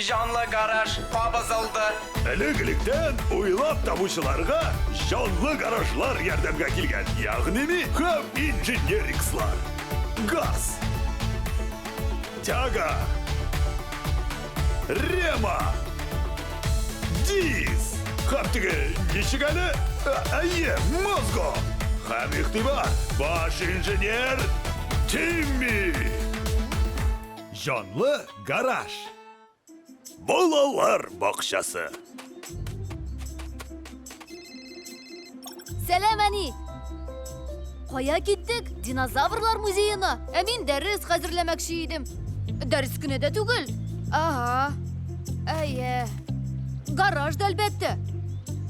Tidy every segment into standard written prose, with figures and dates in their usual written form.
Жанлы гараж қабызылды. Ілігіліктен ойлап табушыларға жанлы гаражлар ярдәмгә килгән. Ягъни һәм инженерикслар. Газ. Тяга. Рема. Диз. Һәм теге ничек әле? Әйе, мозго. Һәм игътибар. Баш инженер Тимми. Жанлы гараж. Балалар бақшасы. Сәлам, әни. Қая кеттік? Динозаврлар музейына. Мин дәріс хәзерләмәкче идем. Дәріс кенә дә түгел. Ага. Әйе. Гараж да әлбәттә.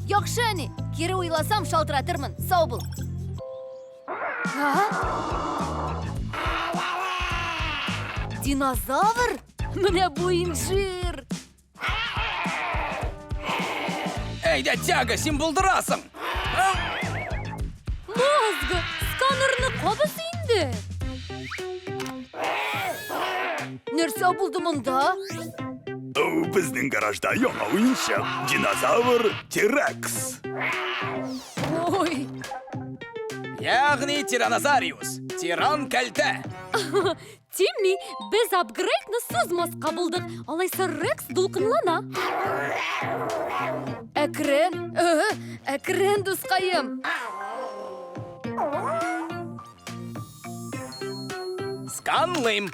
Яхшы, әни. Кире уйласам шалтыратырмын. Сау бул. Динозавр? Менә бу инжир. Әйдә, тяга, син булдырасың. Мозга, сканерны кабыз инде. Нәрсә булды монда? Безнең гаражда яңа уенчык. Динозавр T-Rex. Ой, Ягъни тиранозариус. Тиран кәлтә. Тимми, без апгрейдны сузмаска булдык. Алайса Рекс дулкынлана. Әкрен дускайым. Сканлыйм.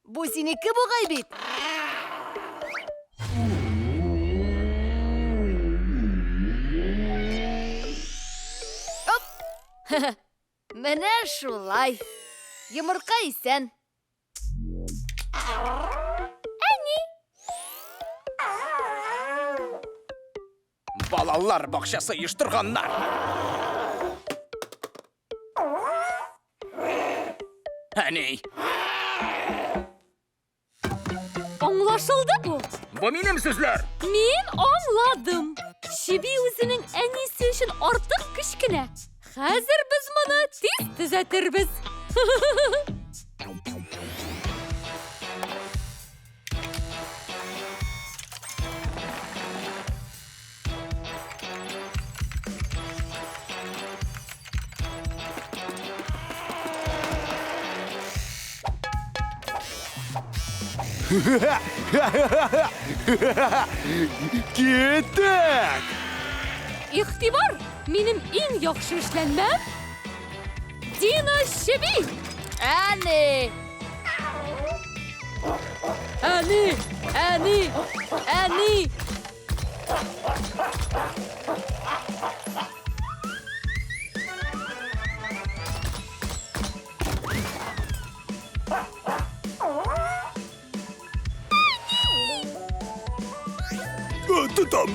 Бу синеке бугай бит. Оп! Менә шулай. Йомырка исән. Балалар бақшасы оештырганнар. Әни, Аңлашылды бу. бу минем сүзләр. Мин аңладым. Чиби үзенең әнисе өчен артык кечкенә. Хәзер без моны тиз төзәтербез. Кеттек! Игътибар, минем иң яхшы эшләнмәм. Дина Чиби. Әни.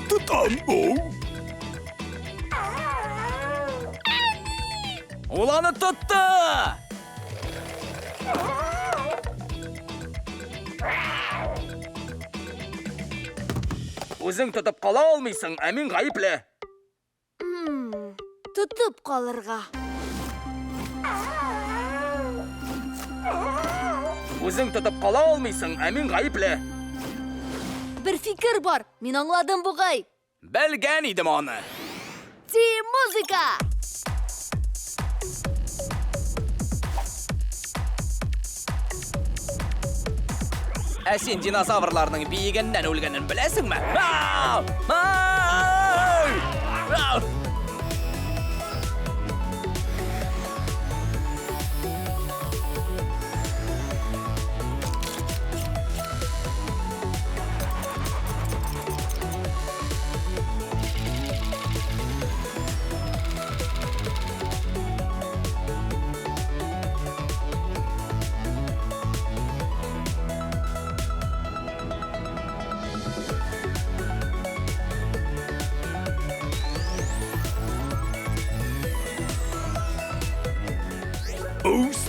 Тутам. Ул аны тотты. Үзең тотып кала алмыйсың, ә мин гаепле. Тотып калырга. Үзең тотып кала алмыйсың, ә мин гаепле. Бер фикер бар. Мин аңладым бугай. Белгән идем аны. Музыка. Ә син динозаврларның биегеннән үлгәнен беләсеңме?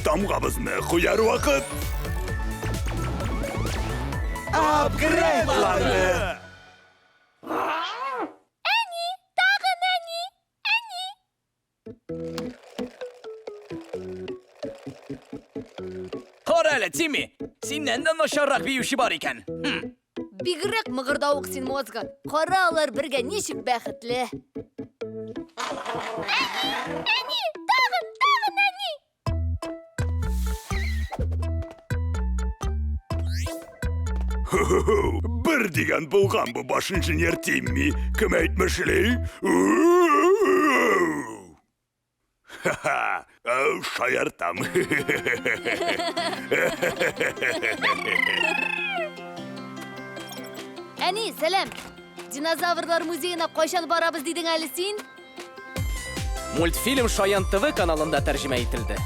Тамгабызны куяр вакыт. Апгрейдланды. Әни, Тимми, сеннен де нашаррак биючи бар икән. Бигрәк мыгырдавык син, Мозга. Кара алар бергә ничек бәхетле. Әни, тагын, әни. Бер дигән булган бу баш инженер Тимми. Кем әйтмешли? Ха-ха, шаяртам. Әни, сәлам. Динозаврлар музейына кайчан барабыз дидең әле син? Мультфильм Шаян ТВ каналында тәрҗемә ителде.